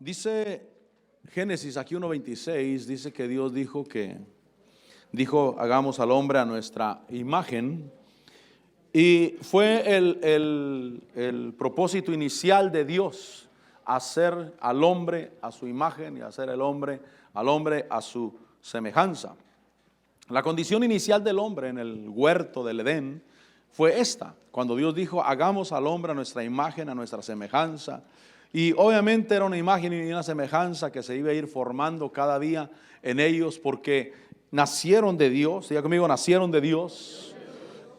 Dice Génesis aquí 1:26, dice que Dios dijo hagamos al hombre a nuestra imagen. Y fue el propósito inicial de Dios, hacer al hombre a su imagen y hacer al hombre a su semejanza. La condición inicial del hombre en el huerto del Edén fue esta, cuando Dios dijo hagamos al hombre a nuestra imagen, a nuestra semejanza. Y obviamente era una imagen y una semejanza que se iba a ir formando cada día en ellos, porque nacieron de Dios. Diga conmigo, nacieron de Dios.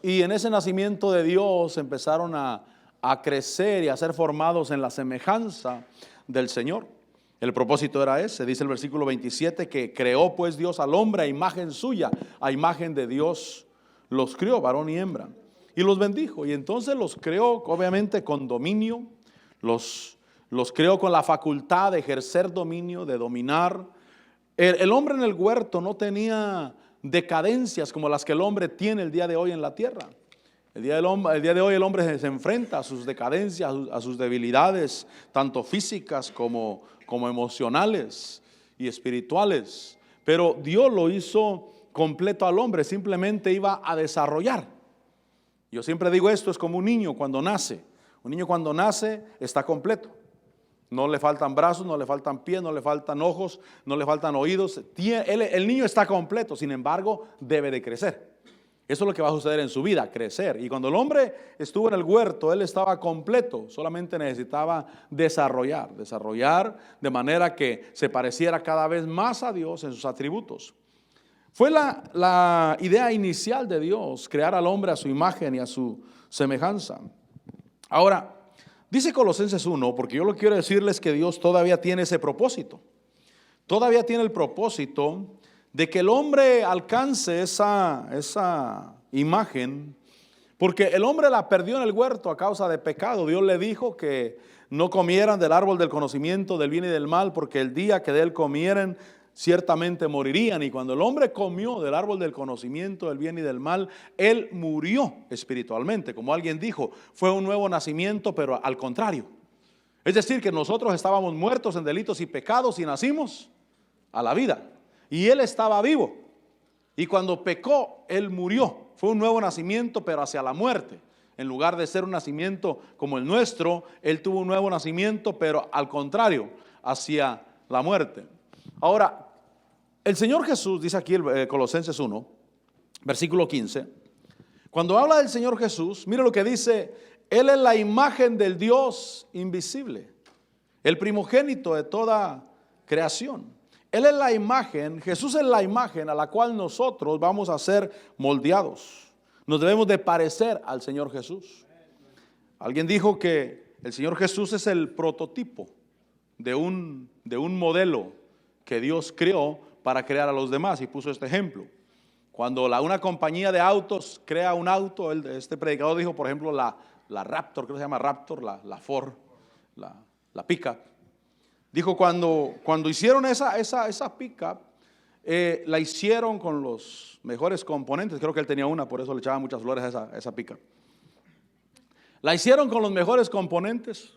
Y en ese nacimiento de Dios empezaron a crecer y a ser formados en la semejanza del Señor. El propósito era ese, dice el versículo 27, que creó pues Dios al hombre a imagen suya, a imagen de Dios los crió, varón y hembra, y los bendijo. Y entonces los creó obviamente con dominio, los creó con la facultad de ejercer dominio, de dominar. El hombre en el huerto no tenía decadencias como las que el hombre tiene el día de hoy en la tierra. El día de hoy el hombre se enfrenta a sus decadencias, a sus debilidades, tanto físicas como emocionales y espirituales. Pero Dios lo hizo completo al hombre, simplemente iba a desarrollar. Yo siempre digo esto, es como un niño cuando nace. Un niño cuando nace está completo. No le faltan brazos, no le faltan pies, no le faltan ojos, no le faltan oídos. El niño está completo, sin embargo, debe de crecer. Eso es lo que va a suceder en su vida, crecer. Y cuando el hombre estuvo en el huerto, él estaba completo, solamente necesitaba desarrollar de manera que se pareciera cada vez más a Dios en sus atributos. Fue la idea inicial de Dios, crear al hombre a su imagen y a su semejanza. Ahora, dice Colosenses 1, porque yo lo que quiero decirles que Dios todavía tiene ese propósito. Todavía tiene el propósito de que el hombre alcance esa imagen, porque el hombre la perdió en el huerto a causa de pecado. Dios le dijo que no comieran del árbol del conocimiento del bien y del mal, porque el día que de él comieran ciertamente morirían. Y cuando el hombre comió del árbol del conocimiento del bien y del mal, él murió espiritualmente. Como alguien dijo, fue un nuevo nacimiento, pero al contrario. Es decir, que nosotros estábamos muertos en delitos y pecados y nacimos a la vida. Y él estaba vivo. Y cuando pecó, él murió. Fue un nuevo nacimiento, pero hacia la muerte. En lugar de ser un nacimiento como el nuestro, él tuvo un nuevo nacimiento, pero al contrario, hacia la muerte. Ahora, el Señor Jesús, dice aquí Colosenses 1, versículo 15, cuando habla del Señor Jesús, mire lo que dice: Él es la imagen del Dios invisible, el primogénito de toda creación. Él es la imagen, Jesús es la imagen a la cual nosotros vamos a ser moldeados. Nos debemos de parecer al Señor Jesús. Alguien dijo que el Señor Jesús es el prototipo de un modelo que Dios creó para crear a los demás, y puso este ejemplo. Cuando una compañía de autos crea un auto, este predicador dijo, por ejemplo, la Raptor, creo que se llama Raptor, la Ford, la pickup. Dijo, cuando hicieron esa pickup, la hicieron con los mejores componentes. Creo que él tenía una, por eso le echaba muchas flores a esa pickup. La hicieron con los mejores componentes,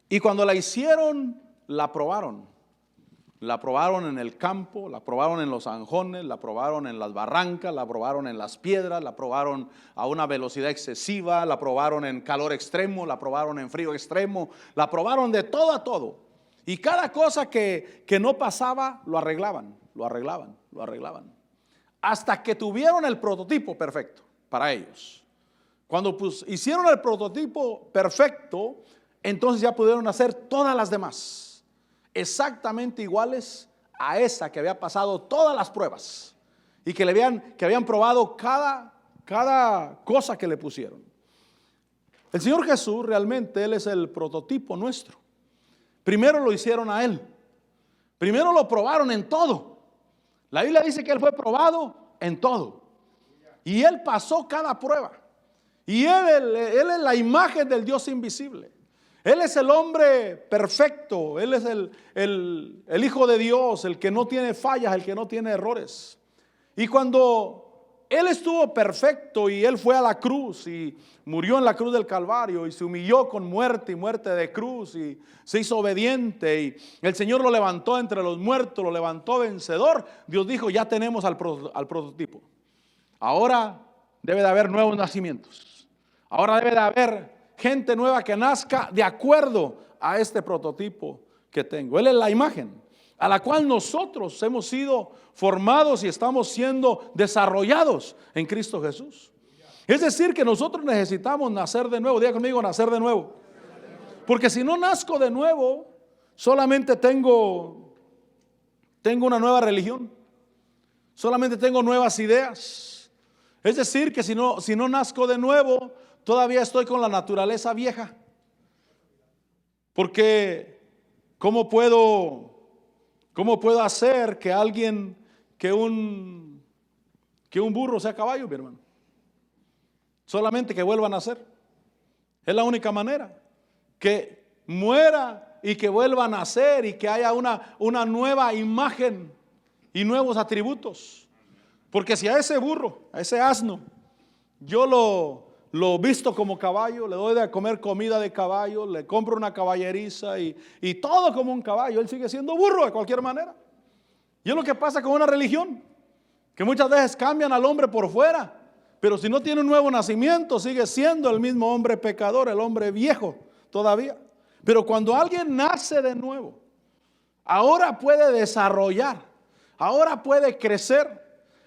y cuando la hicieron, la probaron. La probaron en el campo, la probaron en los zanjones, la probaron en las barrancas, la probaron en las piedras, la probaron a una velocidad excesiva, la probaron en calor extremo, la probaron en frío extremo, la probaron de todo a todo. Y cada cosa que no pasaba, lo arreglaban. Hasta que tuvieron el prototipo perfecto para ellos. Cuando hicieron el prototipo perfecto, entonces ya pudieron hacer todas las demás exactamente iguales a esa que había pasado todas las pruebas y que habían probado cada cosa que le pusieron. El Señor Jesús realmente, Él es el prototipo nuestro. Primero lo hicieron a Él. Primero lo probaron en todo. La Biblia dice que Él fue probado en todo. Y Él pasó cada prueba. Y Él es la imagen del Dios invisible. Él es el hombre perfecto, Él es el Hijo de Dios, el que no tiene fallas, el que no tiene errores. Y cuando Él estuvo perfecto y Él fue a la cruz y murió en la cruz del Calvario y se humilló con muerte y muerte de cruz y se hizo obediente y el Señor lo levantó entre los muertos, lo levantó vencedor. Dios dijo, ya tenemos al prototipo. Ahora debe de haber nuevos nacimientos. Ahora debe de haber gente nueva que nazca de acuerdo a este prototipo que tengo. Él es la imagen a la cual nosotros hemos sido formados y estamos siendo desarrollados en Cristo Jesús. Es decir, que nosotros necesitamos nacer de nuevo. Diga conmigo, nacer de nuevo. Porque si no nazco de nuevo, solamente tengo una nueva religión. Solamente tengo nuevas ideas. Es decir, que si no nazco de nuevo, todavía estoy con la naturaleza vieja. Porque ¿cómo puedo hacer que un burro sea caballo, mi hermano? Solamente que vuelva a nacer. Es la única manera. Que muera y que vuelva a nacer y que haya una nueva imagen y nuevos atributos. Porque si a ese burro, a ese asno, yo lo visto como caballo, le doy de comer comida de caballo, le compro una caballeriza y todo como un caballo, él sigue siendo burro de cualquier manera. Y es lo que pasa con una religión, que muchas veces cambian al hombre por fuera, pero si no tiene un nuevo nacimiento, sigue siendo el mismo hombre pecador, el hombre viejo todavía. Pero cuando alguien nace de nuevo, ahora puede desarrollar, ahora puede crecer,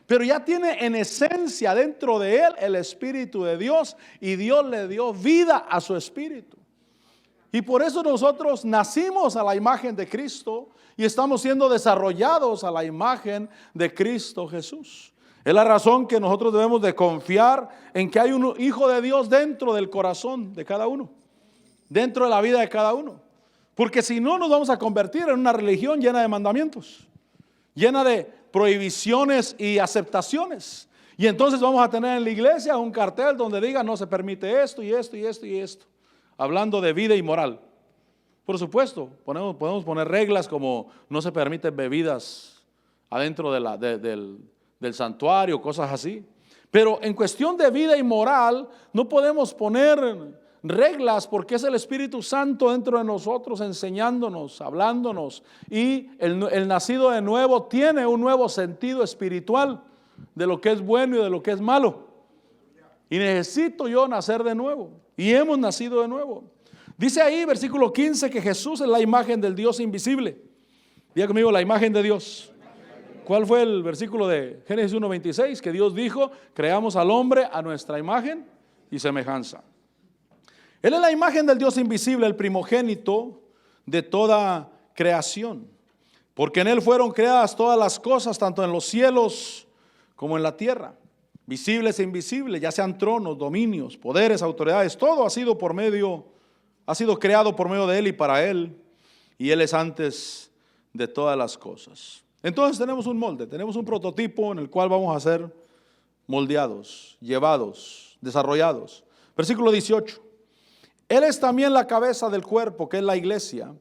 pero ya tiene en esencia dentro de él el Espíritu de Dios y Dios le dio vida a su espíritu. Y por eso nosotros nacimos a la imagen de Cristo y estamos siendo desarrollados a la imagen de Cristo Jesús. Es la razón que nosotros debemos de confiar en que hay un hijo de Dios dentro del corazón de cada uno, dentro de la vida de cada uno. Porque si no, nos vamos a convertir en una religión llena de mandamientos, llena de prohibiciones y aceptaciones. Y entonces vamos a tener en la iglesia un cartel donde diga no se permite esto y esto y esto y esto, hablando de vida y moral. Por supuesto, podemos poner reglas como no se permiten bebidas adentro del santuario, cosas así. Pero en cuestión de vida y moral no podemos poner reglas porque es el Espíritu Santo dentro de nosotros enseñándonos, hablándonos. Y el nacido de nuevo tiene un nuevo sentido espiritual de lo que es bueno y de lo que es malo. Y necesito yo nacer de nuevo. Y hemos nacido de nuevo. Dice ahí, versículo 15, que Jesús es la imagen del Dios invisible. Diga conmigo, la imagen de Dios. ¿Cuál fue el versículo de Génesis 1:26? Que Dios dijo, creamos al hombre a nuestra imagen y semejanza. Él es la imagen del Dios invisible, el primogénito de toda creación. Porque en Él fueron creadas todas las cosas, tanto en los cielos como en la tierra. Visibles e invisibles, ya sean tronos, dominios, poderes, autoridades, todo ha sido creado por medio de Él y para Él. Y Él es antes de todas las cosas. Entonces tenemos un molde, tenemos un prototipo en el cual vamos a ser moldeados, llevados, desarrollados. Versículo 18. Él es también la cabeza del cuerpo, que es la iglesia.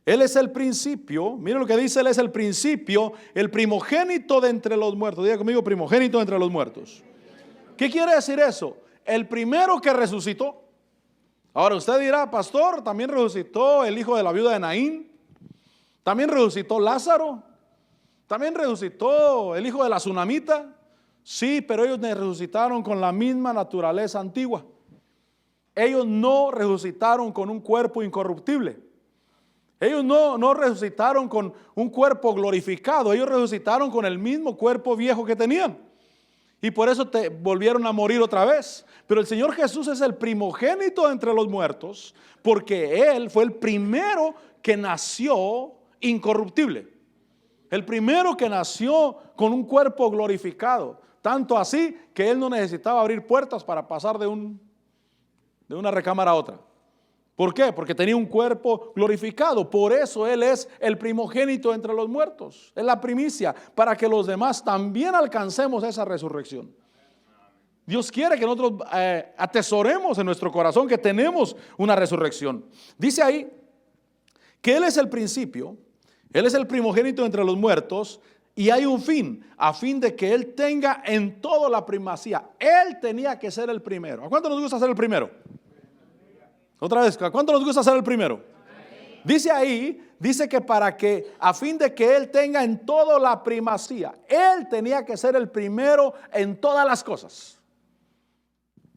Él es el principio, mire lo que dice, Él es el principio, el primogénito de entre los muertos. Diga conmigo, primogénito de entre los muertos. ¿Qué quiere decir eso? El primero que resucitó. Ahora usted dirá, pastor, también resucitó el hijo de la viuda de Naín. También resucitó Lázaro. También resucitó el hijo de la tsunamita. Sí, pero ellos resucitaron con la misma naturaleza antigua. Ellos no resucitaron con un cuerpo incorruptible. Ellos no resucitaron con un cuerpo glorificado. Ellos resucitaron con el mismo cuerpo viejo que tenían. Y por eso volvieron a morir otra vez. Pero el Señor Jesús es el primogénito entre los muertos, porque Él fue el primero que nació incorruptible. El primero que nació con un cuerpo glorificado. Tanto así que Él no necesitaba abrir puertas para pasar de una recámara a otra. ¿Por qué? Porque tenía un cuerpo glorificado. Por eso Él es el primogénito entre los muertos. Es la primicia para que los demás también alcancemos esa resurrección. Dios quiere que nosotros atesoremos en nuestro corazón que tenemos una resurrección. Dice ahí que Él es el principio, Él es el primogénito entre los muertos Y hay un fin, a fin de que Él tenga en todo la primacía. Él tenía que ser el primero. ¿A cuánto nos gusta ser el primero? Otra vez, ¿a cuánto nos gusta ser el primero? Dice ahí, dice que para que, a fin de que Él tenga en todo la primacía, Él tenía que ser el primero en todas las cosas.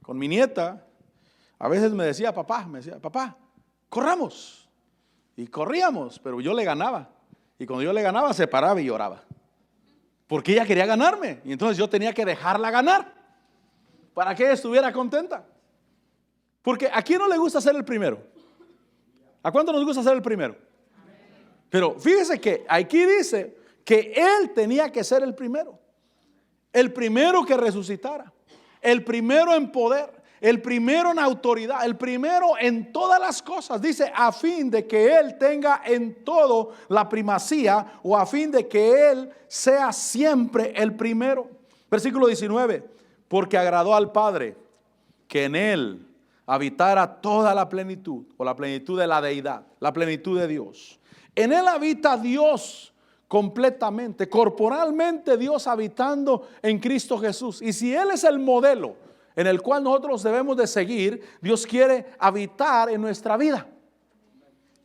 Con mi nieta, a veces me decía, papá, corramos. Y corríamos, pero yo le ganaba. Y cuando yo le ganaba, se paraba y lloraba. Porque ella quería ganarme. Y entonces yo tenía que dejarla ganar para que ella estuviera contenta. Porque ¿a quién no le gusta ser el primero? ¿A cuánto nos gusta ser el primero? Pero fíjese que aquí dice que Él tenía que ser el primero que resucitara, el primero en poder, el primero en autoridad, el primero en todas las cosas. Dice, a fin de que Él tenga en todo la primacía, o a fin de que Él sea siempre el primero. Versículo 19, porque agradó al Padre que en Él habitara toda la plenitud, o la plenitud de la deidad, la plenitud de Dios. En Él habita Dios completamente, corporalmente Dios habitando en Cristo Jesús. Y si Él es el modelo en el cual nosotros debemos de seguir, Dios quiere habitar en nuestra vida.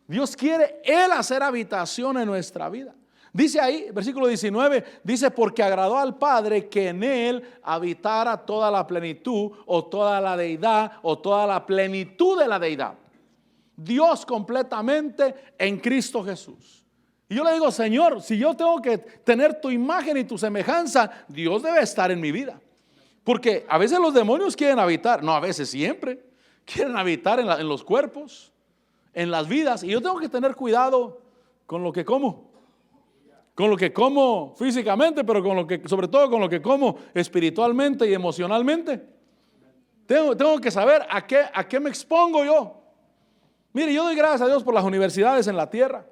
Dios quiere Él hacer habitación en nuestra vida. Dice ahí, versículo 19, dice, porque agradó al Padre que en Él habitara toda la plenitud, o toda la deidad, o toda la plenitud de la deidad. Dios completamente en Cristo Jesús. Y yo le digo, Señor, si yo tengo que tener tu imagen y tu semejanza, Dios debe estar en mi vida. Porque a veces los demonios quieren habitar, no, a veces siempre, quieren habitar en los cuerpos, en las vidas. Y yo tengo que tener cuidado con lo que como. Con lo que como físicamente, pero sobre todo con lo que como espiritualmente y emocionalmente. Tengo que saber a qué me expongo yo. Mire, yo doy gracias a Dios por las universidades en la tierra.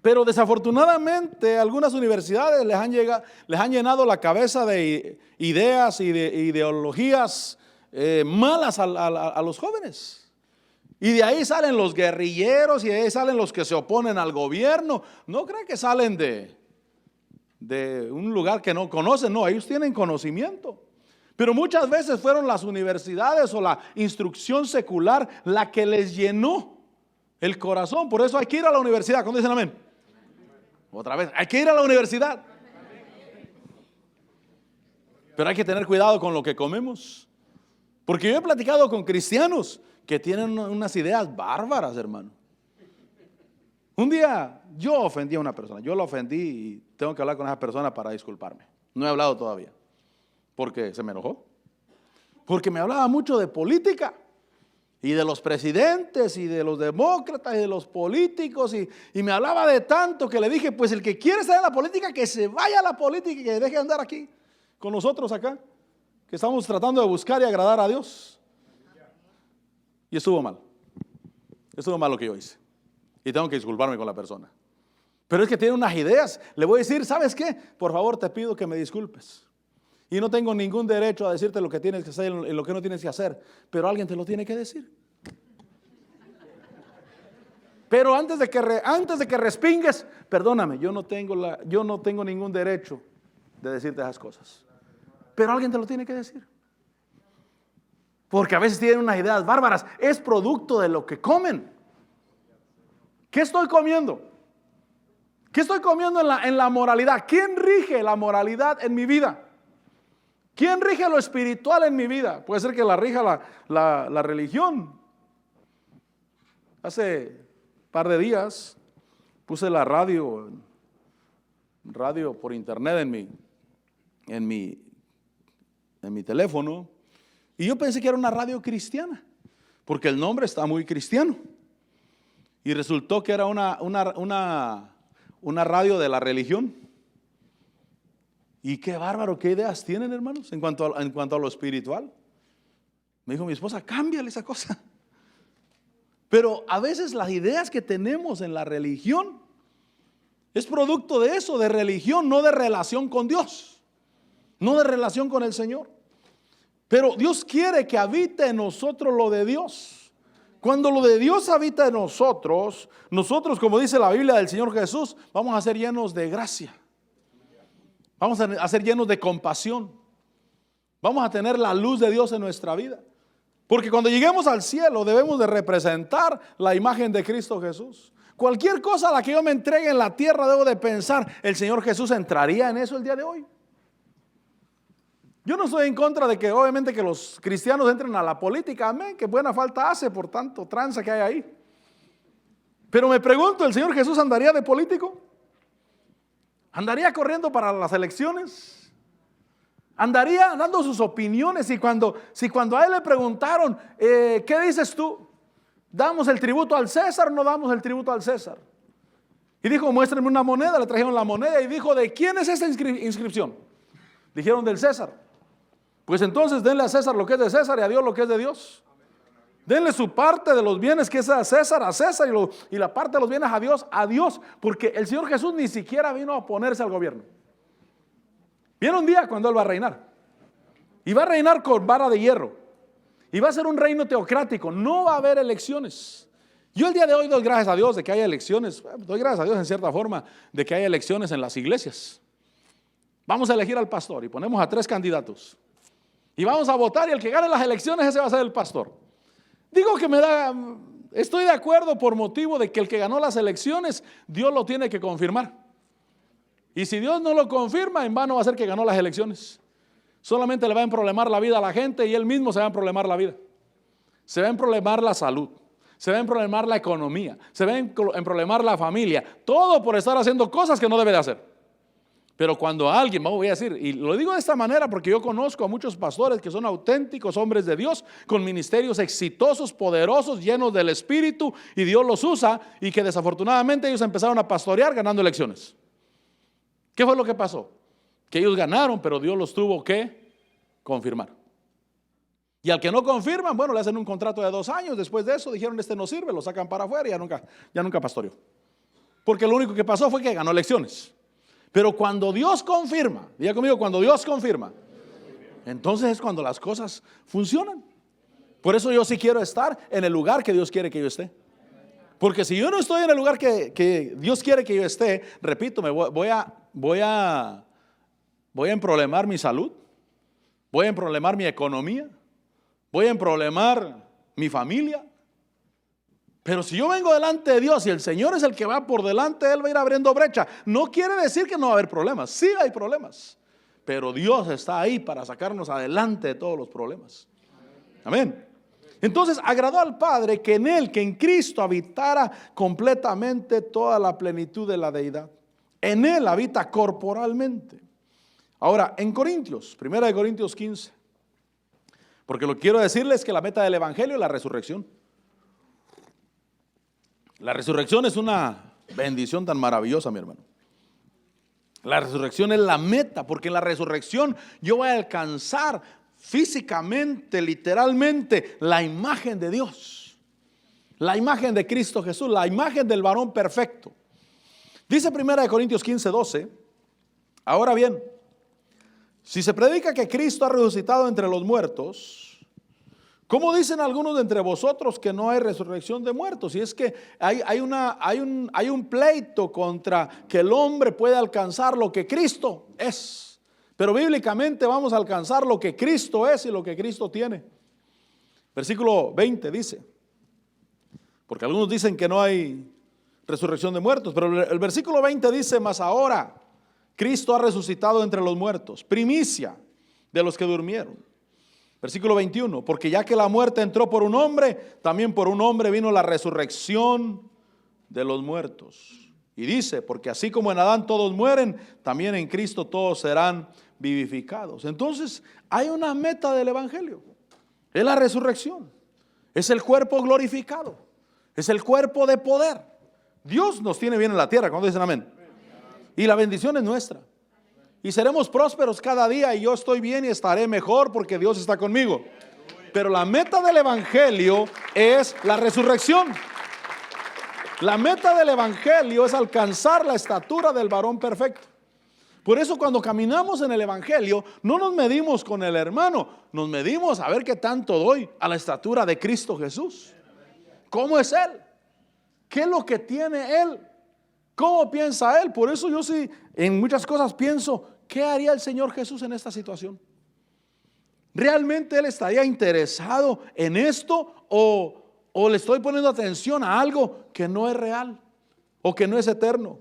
Pero desafortunadamente algunas universidades les han llenado la cabeza de ideas y de ideologías malas a los jóvenes. Y de ahí salen los guerrilleros, y de ahí salen los que se oponen al gobierno. No crean que salen de un lugar que no conocen, no, ellos tienen conocimiento. Pero muchas veces fueron las universidades o la instrucción secular la que les llenó el corazón. Por eso hay que ir a la universidad. ¿Cuándo dicen amén? Otra vez, hay que ir a la universidad. Pero hay que tener cuidado con lo que comemos. Porque yo he platicado con cristianos que tienen unas ideas bárbaras, hermano. Un día yo ofendí a una persona. Yo la ofendí y tengo que hablar con esa persona para disculparme. No he hablado todavía. Porque se me enojó. Porque me hablaba mucho de política. Y de los presidentes, y de los demócratas, y de los políticos, y me hablaba de tanto que le dije, pues el que quiere estar en la política, que se vaya a la política y que deje de andar aquí con nosotros acá, que estamos tratando de buscar y agradar a Dios. Y estuvo mal lo que yo hice, y tengo que disculparme con la persona. Pero es que tiene unas ideas. Le voy a decir, ¿sabes qué? Por favor, te pido que me disculpes. Y no tengo ningún derecho a decirte lo que tienes que hacer y lo que no tienes que hacer, pero alguien te lo tiene que decir. Pero antes de que respingues, perdóname, yo no tengo ningún derecho de decirte esas cosas. Pero alguien te lo tiene que decir. Porque a veces tienen unas ideas bárbaras. Es producto de lo que comen. ¿Qué estoy comiendo? ¿Qué estoy comiendo en la moralidad? ¿Quién rige la moralidad en mi vida? ¿Quién rige lo espiritual en mi vida? Puede ser que la rija la religión. Hace un par de días puse la radio por internet en mi teléfono, y yo pensé que era una radio cristiana, porque el nombre está muy cristiano. Y resultó que era una radio de la religión. Y qué bárbaro, qué ideas tienen, hermanos, en cuanto a lo espiritual. Me dijo mi esposa, cámbiale esa cosa. Pero a veces las ideas que tenemos en la religión es producto de eso, de religión, no de relación con Dios, no de relación con el Señor. Pero Dios quiere que habite en nosotros lo de Dios. Cuando lo de Dios habita en nosotros, como dice la Biblia del Señor Jesús, vamos a ser llenos de gracia. Vamos a ser llenos de compasión. Vamos a tener la luz de Dios en nuestra vida. Porque cuando lleguemos al cielo debemos de representar la imagen de Cristo Jesús. Cualquier cosa a la que yo me entregue en la tierra debo de pensar, ¿el Señor Jesús entraría en eso el día de hoy? Yo no estoy en contra de que obviamente que los cristianos entren a la política, amén, que buena falta hace por tanto tranza que hay ahí. Pero me pregunto, ¿el Señor Jesús andaría de político? ¿Andaría corriendo para las elecciones? ¿Andaría dando sus opiniones? Si cuando a él le preguntaron, ¿qué dices tú? ¿Damos el tributo al César o no damos el tributo al César? Y dijo, muéstrenme una moneda. Le trajeron la moneda y dijo, ¿de quién es esta inscripción? Dijeron, del César. Pues entonces denle a César lo que es de César y a Dios lo que es de Dios. Denle su parte de los bienes que es a César y la parte de los bienes a Dios, porque el Señor Jesús ni siquiera vino a oponerse al gobierno. Viene un día cuando Él va a reinar, y va a reinar con vara de hierro, y va a ser un reino teocrático, no va a haber elecciones. Yo el día de hoy doy gracias a Dios de que haya elecciones, doy gracias a Dios en cierta forma de que haya elecciones en las iglesias. Vamos a elegir al pastor y ponemos a 3 candidatos, y vamos a votar, y el que gane las elecciones ese va a ser el pastor. Digo que estoy de acuerdo por motivo de que el que ganó las elecciones, Dios lo tiene que confirmar. Y si Dios no lo confirma, en vano va a ser que ganó las elecciones. Solamente le va a emproblemar la vida a la gente y él mismo se va a emproblemar la vida. Se va a emproblemar la salud, se va a emproblemar la economía, se va a emproblemar la familia. Todo por estar haciendo cosas que no debe de hacer. Pero cuando alguien, voy a decir, y lo digo de esta manera porque yo conozco a muchos pastores que son auténticos hombres de Dios, con ministerios exitosos, poderosos, llenos del Espíritu, y Dios los usa, y que desafortunadamente ellos empezaron a pastorear ganando elecciones. ¿Qué fue lo que pasó? Que ellos ganaron, pero Dios los tuvo que confirmar. Y al que no confirman, bueno, le hacen un contrato de 2 años. Después de eso dijeron, este no sirve, lo sacan para afuera y ya nunca pastoreó. Porque lo único que pasó fue que ganó elecciones. Pero cuando Dios confirma, diga conmigo, cuando Dios confirma, entonces es cuando las cosas funcionan. Por eso yo sí quiero estar en el lugar que Dios quiere que yo esté. Porque si yo no estoy en el lugar que Dios quiere que yo esté, repito, voy a emproblemar mi salud, voy a emproblemar mi economía, voy a emproblemar mi familia. Pero si yo vengo delante de Dios y el Señor es el que va por delante, Él va a ir abriendo brecha. No quiere decir que no va a haber problemas, sí hay problemas, pero Dios está ahí para sacarnos adelante de todos los problemas. Amén. Entonces agradó al Padre que en Cristo habitara completamente toda la plenitud de la deidad. En Él habita corporalmente. Ahora, en Corintios, 1 Corintios 15, porque lo que quiero decirles es que la meta del Evangelio es la resurrección. La resurrección es una bendición tan maravillosa, mi hermano. La resurrección es la meta, porque en la resurrección yo voy a alcanzar físicamente, literalmente, la imagen de Dios, la imagen de Cristo Jesús, la imagen del varón perfecto. Dice 1 Corintios 15:12, ahora bien, si se predica que Cristo ha resucitado entre los muertos, ¿cómo dicen algunos de entre vosotros que no hay resurrección de muertos? Y es que hay un pleito contra que el hombre puede alcanzar lo que Cristo es. Pero bíblicamente vamos a alcanzar lo que Cristo es y lo que Cristo tiene. Versículo 20 dice, porque algunos dicen que no hay resurrección de muertos, pero el versículo 20 dice, mas ahora Cristo ha resucitado entre los muertos, primicia de los que durmieron. Versículo 21, porque ya que la muerte entró por un hombre, también por un hombre vino la resurrección de los muertos. Y dice, porque así como en Adán todos mueren, también en Cristo todos serán vivificados. Entonces hay una meta del Evangelio, es la resurrección, es el cuerpo glorificado, es el cuerpo de poder. Dios nos tiene bien en la tierra, cuando dicen amén. Y la bendición es nuestra. Y seremos prósperos cada día y yo estoy bien y estaré mejor porque Dios está conmigo. Pero la meta del Evangelio es la resurrección. La meta del Evangelio es alcanzar la estatura del varón perfecto. Por eso cuando caminamos en el Evangelio no nos medimos con el hermano, nos medimos a ver qué tanto doy a la estatura de Cristo Jesús. ¿Cómo es Él? ¿Qué es lo que tiene Él? ¿Cómo piensa Él? Por eso yo sí en muchas cosas pienso, ¿qué haría el Señor Jesús en esta situación? ¿Realmente Él estaría interesado en esto o le estoy poniendo atención a algo que no es real o que no es eterno?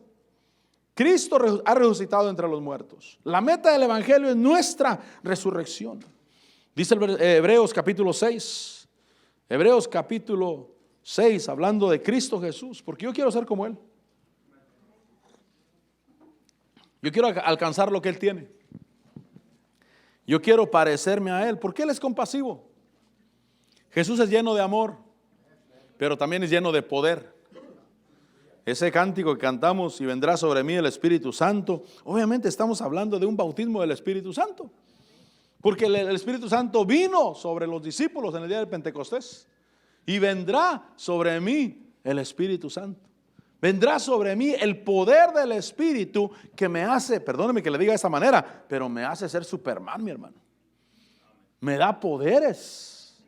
Cristo ha resucitado entre los muertos. La meta del Evangelio es nuestra resurrección. Dice Hebreos capítulo 6. Hebreos capítulo 6, hablando de Cristo Jesús, porque yo quiero ser como Él. Yo quiero alcanzar lo que Él tiene. Yo quiero parecerme a Él, porque Él es compasivo. Jesús es lleno de amor, pero también es lleno de poder. Ese cántico que cantamos, y vendrá sobre mí el Espíritu Santo, obviamente estamos hablando de un bautismo del Espíritu Santo, porque el Espíritu Santo vino sobre los discípulos en el día del Pentecostés, y vendrá sobre mí el Espíritu Santo. Vendrá sobre mí el poder del Espíritu que me hace, perdóneme que le diga de esta manera, pero me hace ser Superman, mi hermano. Me da poderes,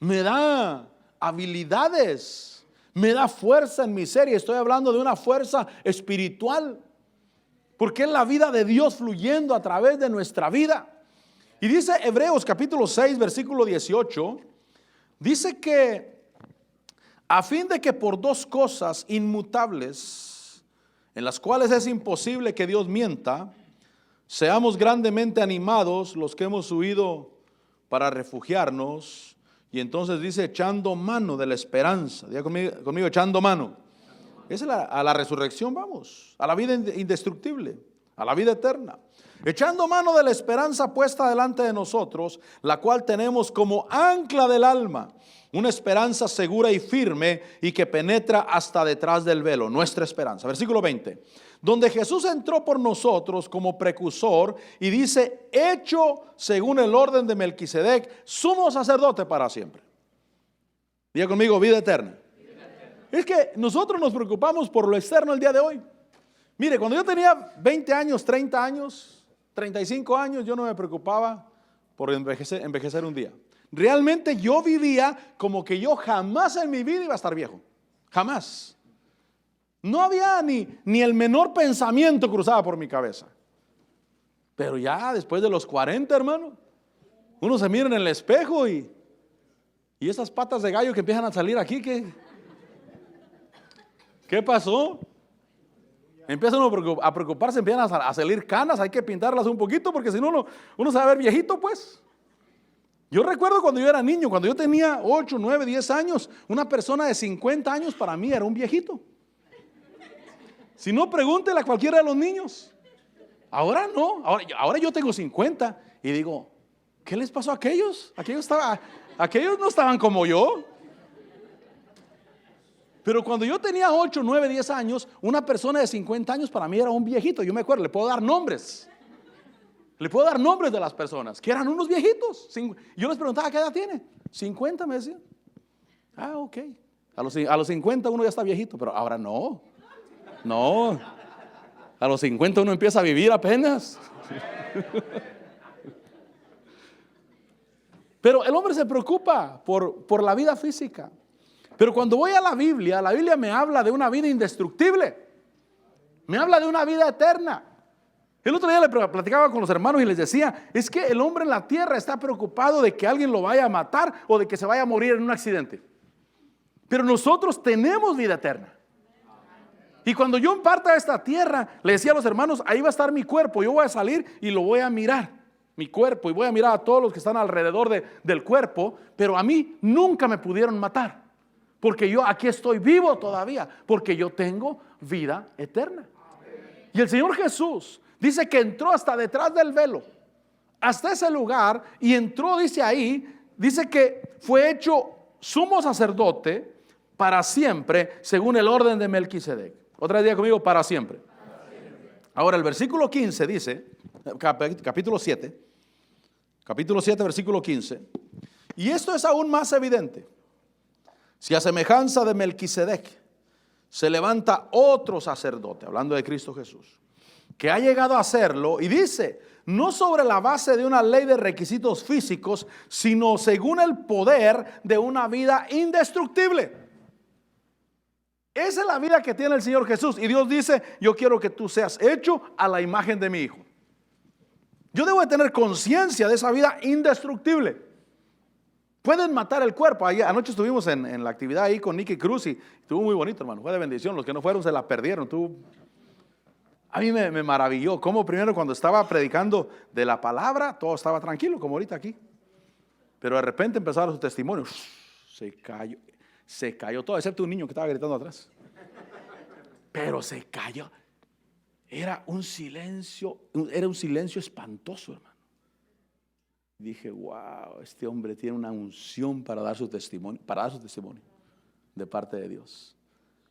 me da habilidades, me da fuerza en mi ser, y estoy hablando de una fuerza espiritual, porque es la vida de Dios fluyendo a través de nuestra vida. Y dice Hebreos capítulo 6, versículo 18, dice que a fin de que por dos cosas inmutables, en las cuales es imposible que Dios mienta, seamos grandemente animados los que hemos huido para refugiarnos. Y entonces dice, echando mano de la esperanza. Diga conmigo, echando mano. Es a la resurrección, vamos, a la vida indestructible, a la vida eterna. Echando mano de la esperanza puesta delante de nosotros, la cual tenemos como ancla del alma, una esperanza segura y firme y que penetra hasta detrás del velo, nuestra esperanza. Versículo 20, donde Jesús entró por nosotros como precursor y dice, hecho según el orden de Melquisedec, sumo sacerdote para siempre. Diga conmigo, vida eterna. Es que nosotros nos preocupamos por lo externo el día de hoy. Mire, cuando yo tenía 20 años, 30 años, 35 años, yo no me preocupaba por envejecer un día. Realmente yo vivía como que yo jamás en mi vida iba a estar viejo. Jamás. No había ni el menor pensamiento cruzaba por mi cabeza. Pero ya después de los 40, hermano, uno se mira en el espejo y esas patas de gallo que empiezan a salir aquí, ¿qué pasó? Empieza uno a preocuparse, empiezan a salir canas, hay que pintarlas un poquito porque si no uno se va a ver viejito, pues. Yo recuerdo cuando yo era niño, cuando yo tenía 8, 9, 10 años, una persona de 50 años para mí era un viejito. Si no, pregúntele a cualquiera de los niños. Ahora no, ahora yo tengo 50 y digo, ¿qué les pasó a aquellos? Aquellos no estaban como yo. Pero cuando yo tenía 8, 9, 10 años, una persona de 50 años para mí era un viejito. Yo me acuerdo, le puedo dar nombres. Le puedo dar nombres de las personas que eran unos viejitos. Yo les preguntaba, ¿qué edad tiene? 50 me decían. Ah, ok. A los 50 uno ya está viejito, pero ahora no. No. A los 50 uno empieza a vivir apenas. Pero el hombre se preocupa por la vida física. Pero cuando voy a la Biblia me habla de una vida indestructible. Me habla de una vida eterna. El otro día le platicaba con los hermanos y les decía, es que el hombre en la tierra está preocupado de que alguien lo vaya a matar o de que se vaya a morir en un accidente. Pero nosotros tenemos vida eterna. Y cuando yo parta de esta tierra, le decía a los hermanos, ahí va a estar mi cuerpo, yo voy a salir y lo voy a mirar, mi cuerpo, y voy a mirar a todos los que están alrededor del cuerpo, pero a mí nunca me pudieron matar, porque yo aquí estoy vivo todavía, porque yo tengo vida eterna. Y el Señor Jesús dice que entró hasta detrás del velo, hasta ese lugar, y entró, dice ahí, dice que fue hecho sumo sacerdote para siempre, según el orden de Melquisedec. Otra día conmigo, para siempre. Ahora el versículo 15 dice, capítulo 7, versículo 15, y esto es aún más evidente. Si a semejanza de Melquisedec se levanta otro sacerdote, hablando de Cristo Jesús, que ha llegado a hacerlo, y dice, no sobre la base de una ley de requisitos físicos, sino según el poder de una vida indestructible. Esa es la vida que tiene el Señor Jesús. Y Dios dice, yo quiero que tú seas hecho a la imagen de mi Hijo. Yo debo de tener conciencia de esa vida indestructible. Pueden matar el cuerpo. Anoche estuvimos en la actividad ahí con Nicky Cruz y estuvo muy bonito, hermano. Fue de bendición. Los que no fueron se la perdieron. A mí me maravilló cómo primero cuando estaba predicando de la palabra, todo estaba tranquilo, como ahorita aquí. Pero de repente empezaron sus testimonios. Se cayó todo, excepto un niño que estaba gritando atrás. Pero se cayó. Era un silencio espantoso, hermano. Dije, wow, este hombre tiene una unción para dar su testimonio, de parte de Dios.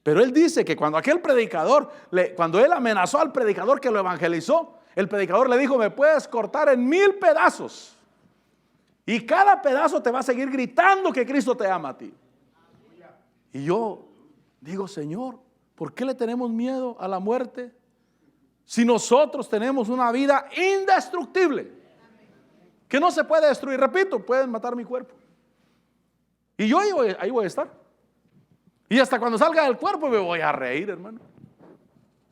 Pero él dice que cuando aquel predicador, cuando él amenazó al predicador que lo evangelizó, el predicador le dijo, me puedes cortar en 1000 pedazos. Y cada pedazo te va a seguir gritando que Cristo te ama a ti. Y yo digo, Señor, ¿por qué le tenemos miedo a la muerte? Si nosotros tenemos una vida indestructible, que no se puede destruir. Repito, pueden matar mi cuerpo. Y yo ahí voy a estar. Y hasta cuando salga del cuerpo me voy a reír, hermano.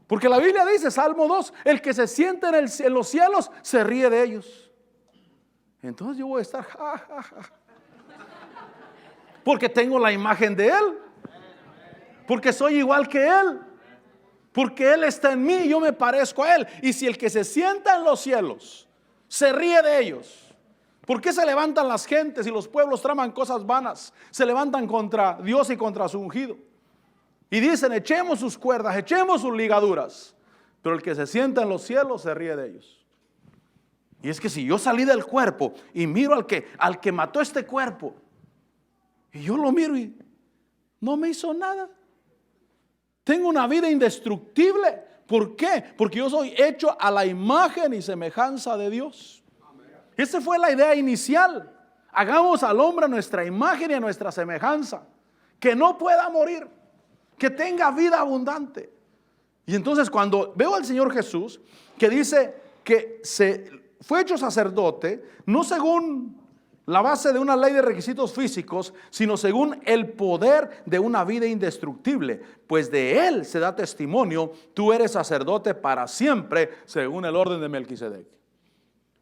Porque la Biblia dice, Salmo 2, el que se siente en los cielos se ríe de ellos. Entonces yo voy a estar, ja, ja, ja. Porque tengo la imagen de Él. Porque soy igual que Él. Porque Él está en mí y yo me parezco a Él. Y si el que se sienta en los cielos se ríe de ellos, ¿por qué se levantan las gentes y los pueblos traman cosas vanas? Se levantan contra Dios y contra su ungido. Y dicen, echemos sus cuerdas, echemos sus ligaduras. Pero el que se sienta en los cielos se ríe de ellos. Y es que si yo salí del cuerpo y miro al que mató este cuerpo, y yo lo miro y no me hizo nada. Tengo una vida indestructible. ¿Por qué? Porque yo soy hecho a la imagen y semejanza de Dios. Esa fue la idea inicial. Hagamos al hombre a nuestra imagen y a nuestra semejanza. Que no pueda morir. Que tenga vida abundante. Y entonces cuando veo al Señor Jesús, que dice que fue hecho sacerdote, no según la base de una ley de requisitos físicos, sino según el poder de una vida indestructible. Pues de Él se da testimonio, tú eres sacerdote para siempre, según el orden de Melquisedec.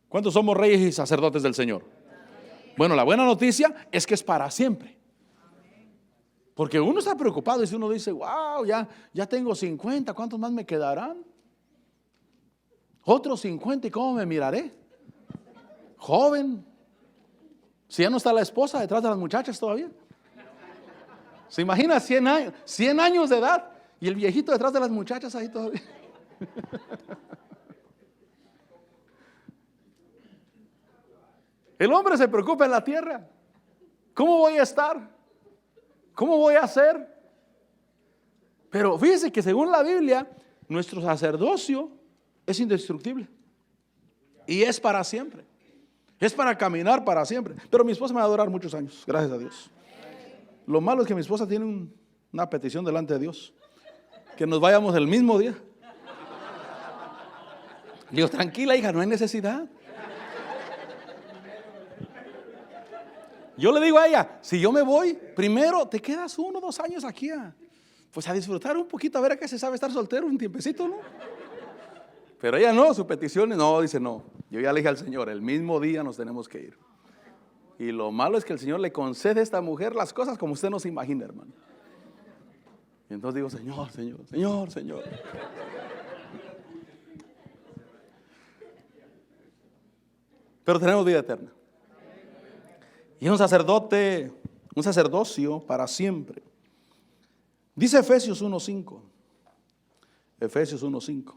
¿Cuántos somos reyes y sacerdotes del Señor? Bueno, la buena noticia es que es para siempre. Porque uno está preocupado y si uno dice, wow, ya tengo 50, ¿cuántos más me quedarán? Otros 50, ¿y cómo me miraré? Joven. Si ya no está la esposa detrás de las muchachas todavía. ¿Se imagina 100 años de edad y el viejito detrás de las muchachas ahí todavía? El hombre se preocupa en la tierra. ¿Cómo voy a estar? ¿Cómo voy a hacer? Pero fíjese que según la Biblia, nuestro sacerdocio es indestructible. Y es para siempre. Es para caminar para siempre. Pero mi esposa me va a durar muchos años, gracias a Dios. Lo malo es que mi esposa tiene una petición delante de Dios. Que nos vayamos el mismo día. Digo, tranquila hija, no hay necesidad. Yo le digo a ella, si yo me voy, primero te quedas 1 o 2 años aquí pues a disfrutar un poquito, a ver a qué se sabe estar soltero un tiempecito, ¿no? Pero ella no, su petición no, dice no. Yo ya le dije al Señor, el mismo día nos tenemos que ir. Y lo malo es que el Señor le concede a esta mujer las cosas como usted no se imagina, hermano. Y entonces digo, Señor, Señor, Señor, Señor. Pero tenemos vida eterna. Y es un sacerdocio para siempre. Dice Efesios 1:5. Efesios 1:5.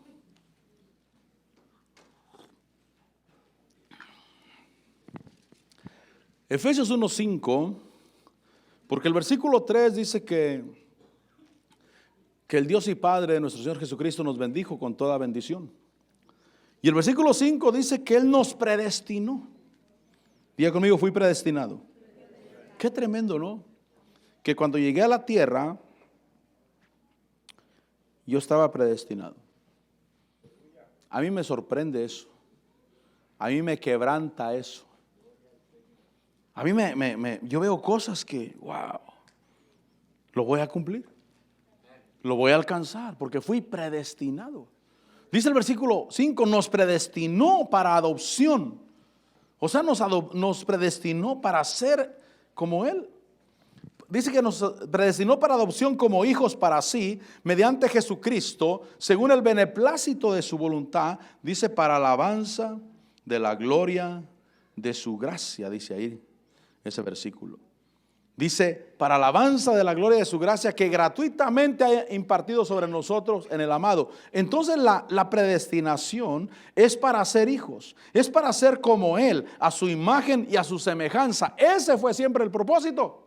Efesios 1:5, porque el versículo 3 dice que el Dios y Padre de nuestro Señor Jesucristo nos bendijo con toda bendición. Y el versículo 5 dice que Él nos predestinó. Diga conmigo, fui predestinado. Qué tremendo, ¿no? Que cuando llegué a la tierra, yo estaba predestinado. A mí me sorprende eso. A mí me quebranta eso. A mí yo veo cosas que, wow, lo voy a cumplir. Lo voy a alcanzar porque fui predestinado. Dice el versículo 5, nos predestinó para adopción. O sea, nos predestinó para ser como Él. Dice que nos predestinó para adopción como hijos para sí, mediante Jesucristo, según el beneplácito de su voluntad, dice, para alabanza de la gloria de su gracia, dice ahí ese versículo. Dice, para alabanza de la gloria de su gracia, que gratuitamente ha impartido sobre nosotros en el amado. Entonces la predestinación es para ser hijos, es para ser como Él, a su imagen y a su semejanza. Ese fue siempre el propósito.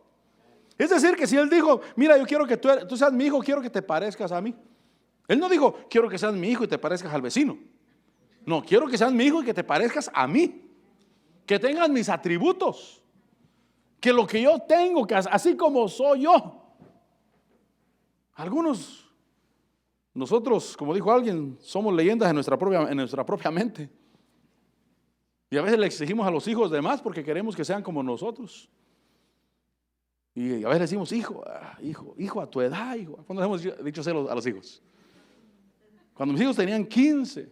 Es decir, que si Él dijo, mira, yo quiero que tú seas mi hijo, quiero que te parezcas a mí. Él no dijo, quiero que seas mi hijo y te parezcas al vecino. No, quiero que seas mi hijo y que te parezcas a mí. Que tengas mis atributos. Que lo que yo tengo, que así como soy yo. Nosotros, como dijo alguien, somos leyendas en nuestra propia mente. Y a veces le exigimos a los hijos de más porque queremos que sean como nosotros. Y a veces decimos, hijo a tu edad, hijo. ¿Cuándo hemos dicho a los hijos? Cuando mis hijos tenían 15,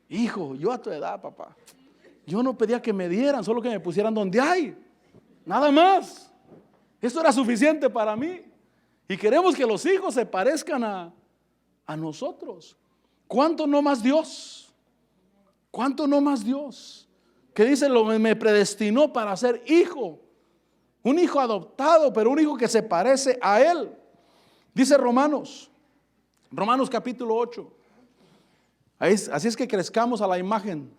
hijo, yo a tu edad, papá. Yo no pedía que me dieran, solo que me pusieran donde hay. Nada más. Eso era suficiente para mí. Y queremos que los hijos se parezcan a nosotros. ¿Cuánto no más Dios? ¿Cuánto no más Dios? Que dice, me predestinó para ser hijo. Un hijo adoptado, pero un hijo que se parece a Él. Dice Romanos capítulo 8. Así es que crezcamos a la imagen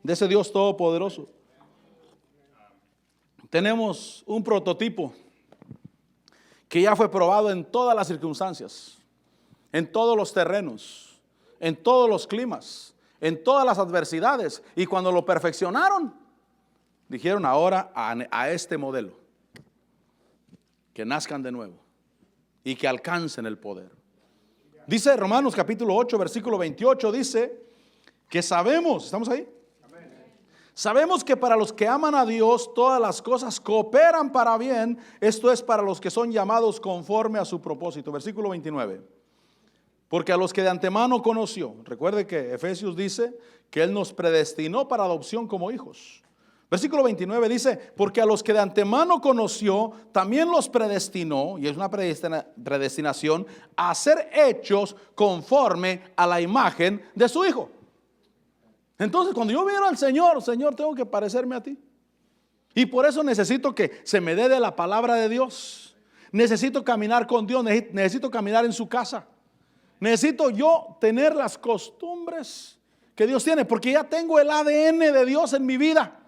de ese Dios todopoderoso. Tenemos un prototipo que ya fue probado en todas las circunstancias, en todos los terrenos, en todos los climas, en todas las adversidades. Y cuando lo perfeccionaron, dijeron ahora a este modelo, que nazcan de nuevo y que alcancen el poder. Dice Romanos capítulo 8, versículo 28, dice que sabemos, ¿estamos ahí? Sabemos que para los que aman a Dios todas las cosas cooperan para bien, esto es para los que son llamados conforme a su propósito. Versículo 29. Porque a los que de antemano conoció, recuerde que Efesios dice que Él nos predestinó para adopción como hijos. Versículo 29 dice, porque a los que de antemano conoció, también los predestinó, y es una predestinación, a ser hechos conforme a la imagen de su Hijo. Entonces, cuando yo miro al Señor, tengo que parecerme a ti. Y por eso necesito que se me dé de la palabra de Dios. Necesito caminar con Dios, necesito caminar en su casa. Necesito yo tener las costumbres que Dios tiene, porque ya tengo el ADN de Dios en mi vida.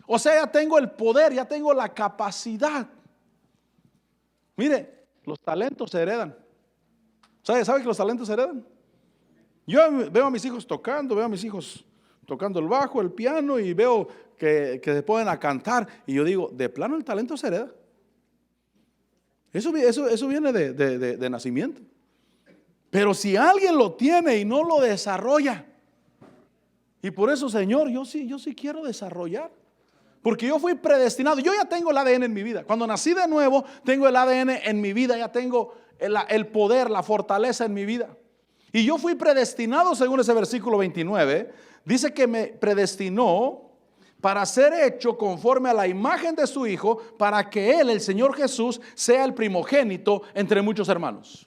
O sea, ya tengo el poder, ya tengo la capacidad. Mire, los talentos se heredan. ¿Sabe que los talentos se heredan? Yo veo a mis hijos tocando, tocando el bajo, el piano, y veo que se ponen a cantar. Y yo digo, de plano el talento se hereda. Eso viene de nacimiento. Pero si alguien lo tiene y no lo desarrolla, y por eso, Señor, yo sí quiero desarrollar. Porque yo fui predestinado, yo ya tengo el ADN en mi vida. Cuando nací de nuevo, tengo el ADN en mi vida, ya tengo el poder, la fortaleza en mi vida. Y yo fui predestinado, según ese versículo 29, dice que me predestinó para ser hecho conforme a la imagen de su Hijo, para que Él, el Señor Jesús, sea el primogénito entre muchos hermanos.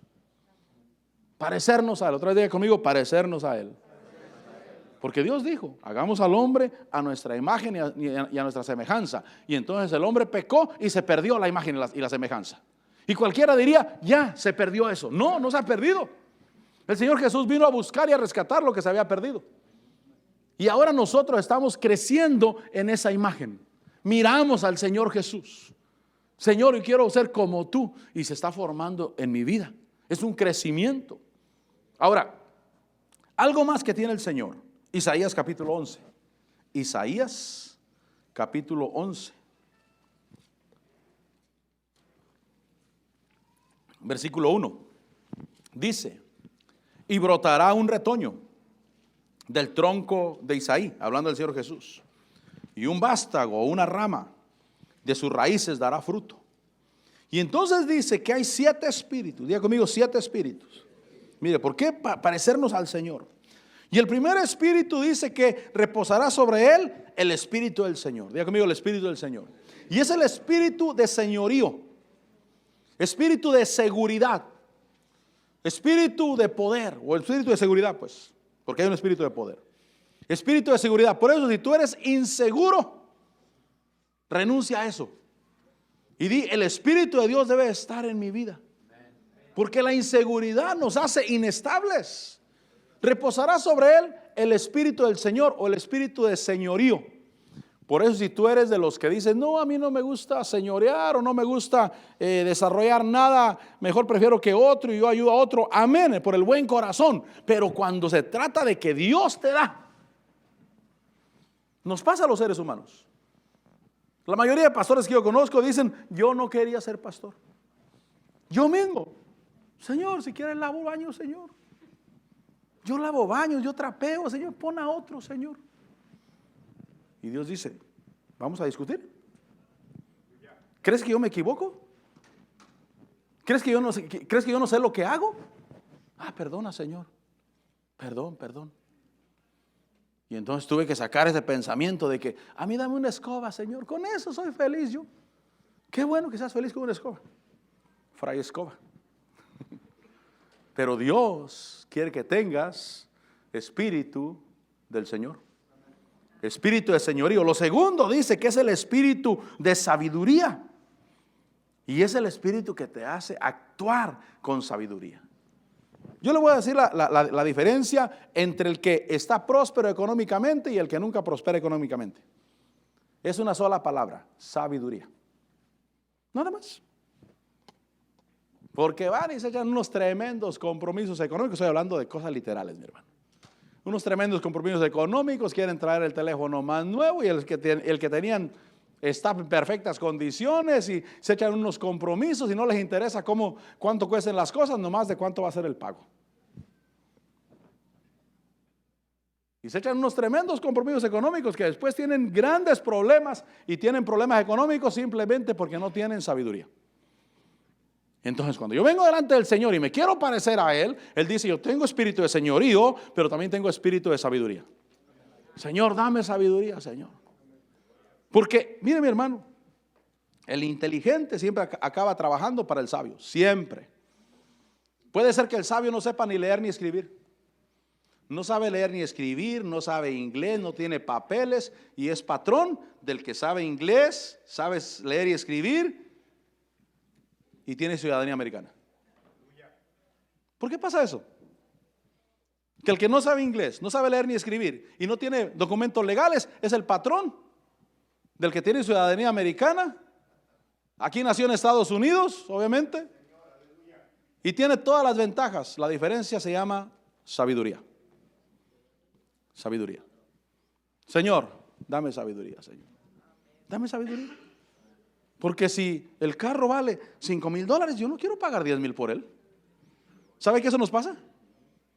Parecernos a Él, otra vez diga conmigo, parecernos a Él. Porque Dios dijo, hagamos al hombre a nuestra imagen y a nuestra semejanza. Y entonces el hombre pecó y se perdió la imagen y la semejanza. Y cualquiera diría, ya se perdió eso. No, no se ha perdido. El Señor Jesús vino a buscar y a rescatar lo que se había perdido. Y ahora nosotros estamos creciendo en esa imagen. Miramos al Señor Jesús. Señor, yo quiero ser como tú. Y se está formando en mi vida. Es un crecimiento. Ahora, algo más que tiene el Señor. Isaías capítulo 11. Isaías capítulo 11. Versículo 1. Dice, y brotará un retoño del tronco de Isaí, hablando del Señor Jesús, y un vástago o una rama de sus raíces dará fruto. Y entonces dice que hay 7 espíritus. Diga conmigo, 7 espíritus. Mire, ¿por qué parecernos al Señor? Y el primer espíritu dice que reposará sobre él el espíritu del Señor. Diga conmigo, el espíritu del Señor. Y es el espíritu de señorío, espíritu de seguridad, espíritu de poder, o el espíritu de seguridad, pues, porque hay un espíritu de poder. Espíritu de seguridad. Por eso, si tú eres inseguro, renuncia a eso. Y di, el espíritu de Dios debe estar en mi vida. Porque la inseguridad nos hace inestables. Reposará sobre él el espíritu del Señor o el espíritu de señorío. Por eso, si tú eres de los que dicen, no, a mí no me gusta señorear o no me gusta desarrollar nada, mejor prefiero que otro y yo ayudo a otro, amén, por el buen corazón. Pero cuando se trata de que Dios te da, nos pasa a los seres humanos. La mayoría de pastores que yo conozco dicen, yo no quería ser pastor. Yo mismo, Señor, si quieres lavo baños, Señor. Yo lavo baños, yo trapeo, Señor, pon a otro, Señor. Y Dios dice, ¿vamos a discutir? ¿Crees que yo me equivoco? ¿Crees que yo no sé lo que hago? Ah, perdona, Señor. Perdón. Y entonces tuve que sacar ese pensamiento de que, a mí dame una escoba, Señor, con eso soy feliz yo. Qué bueno que seas feliz con una escoba. Fray escoba. Pero Dios quiere que tengas espíritu del Señor. Espíritu de señorío. Lo segundo dice que es el espíritu de sabiduría. Y es el espíritu que te hace actuar con sabiduría. Yo le voy a decir la diferencia entre el que está próspero económicamente y el que nunca prospera económicamente. Es una sola palabra, sabiduría. Nada más. Porque van y se echan unos tremendos compromisos económicos. Estoy hablando de cosas literales, mi hermano. Unos tremendos compromisos económicos, quieren traer el teléfono más nuevo y el que tenían está en perfectas condiciones y se echan unos compromisos y no les interesa cuánto cuestan las cosas, nomás de cuánto va a ser el pago. Y se echan unos tremendos compromisos económicos que después tienen grandes problemas y tienen problemas económicos simplemente porque no tienen sabiduría. Entonces, cuando yo vengo delante del Señor y me quiero parecer a Él, Él dice, yo tengo espíritu de señorío, pero también tengo espíritu de sabiduría. Señor, dame sabiduría, Señor. Porque, mire mi hermano, el inteligente siempre acaba trabajando para el sabio, siempre. Puede ser que el sabio no sepa ni leer ni escribir. No sabe leer ni escribir, no sabe inglés, no tiene papeles y es patrón del que sabe inglés, sabe leer y escribir y tiene ciudadanía americana. ¿Por qué pasa eso? Que el que no sabe inglés, no sabe leer ni escribir y no tiene documentos legales es el patrón del que tiene ciudadanía americana. Aquí nació en Estados Unidos, obviamente, y tiene todas las ventajas. La diferencia se llama sabiduría. Sabiduría. Señor, dame sabiduría, Señor. Dame sabiduría. Porque si el carro vale $5,000, yo no quiero pagar 10,000 por él. ¿Sabe qué eso nos pasa?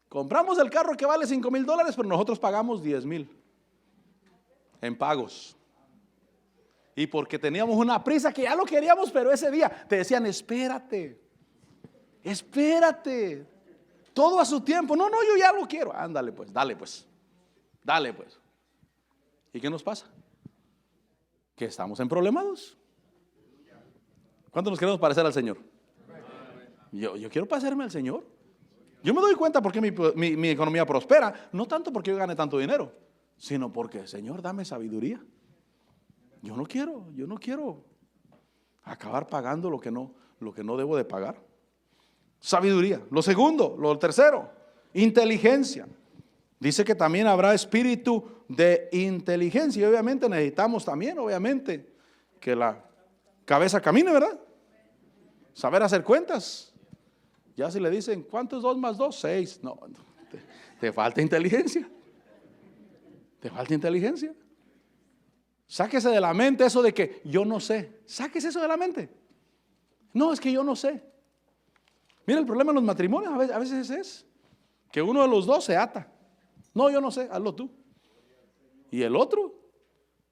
Compramos el carro que vale $5,000, pero nosotros pagamos 10,000 en pagos. Y porque teníamos una prisa que ya lo queríamos, pero ese día te decían, espérate, todo a su tiempo. No, yo ya lo quiero. Ándale pues, dale pues. ¿Y qué nos pasa? Que estamos en problemados. ¿Cuánto nos queremos parecer al Señor? Yo quiero parecerme al Señor. Yo me doy cuenta porque mi economía prospera, no tanto porque yo gane tanto dinero, sino porque, Señor, dame sabiduría. Yo no quiero acabar pagando lo que no debo de pagar. Sabiduría. Lo tercero, inteligencia. Dice que también habrá espíritu de inteligencia y obviamente necesitamos también, que la cabeza camine, ¿verdad? Saber hacer cuentas. Ya si le dicen, ¿cuánto es 2 más 2? 6. No, te falta inteligencia. Sáquese de la mente eso de que yo no sé. Sáquese eso de la mente. No, es que yo no sé. Mira, el problema en los matrimonios a veces es que uno de los dos se ata. No, yo no sé, hazlo tú. Y el otro